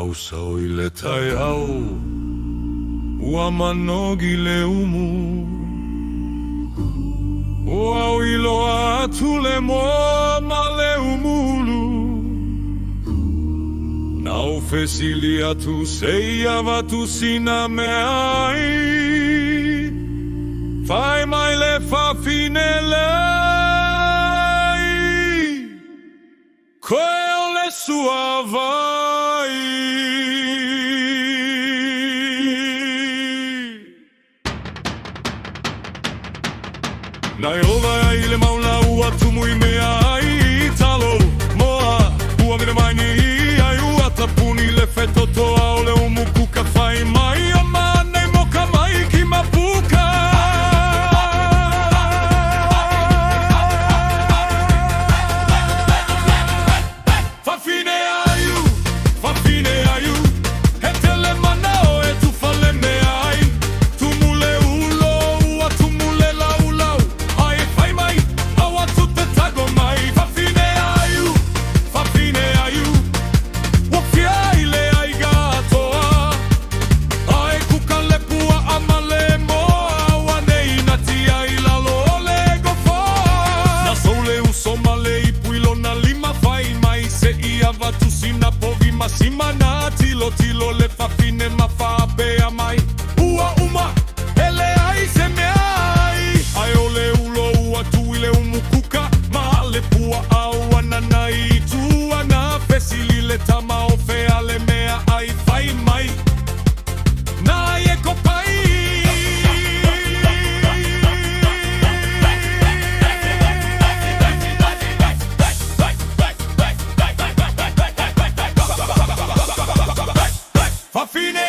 au soile taiau ua manogi le umu ua iloa atu le moa ma le umulu na ofesili atu seia vatu sina me ai fai mai le fafinele koe o le sua vai nai ova ai le mauna ua tumu i mea ai talo moa ua mire mai ni ai ua tapuni le fetoto au le umu kuka fai mai o manei moka mai ki mapuka fafine aiu he tele mana o e tufale me ai tumule ulo ua tumule laulau ai fai mai awa tutte tago mai fafine aiu wafia ile ai gatoa ai kuka le pua amale moa wanei nati ai lalo le gofoa na soule usoma le ipuilo na lima fai mai se ia vatu sina povi masima na tilo le fafine mafabe a mai ua uma ele ai se me ai ole ulo ua tuile umukuka ma le pua au ananai tua na fesili le tama o fea le mea ai fai mai na e kopai fafine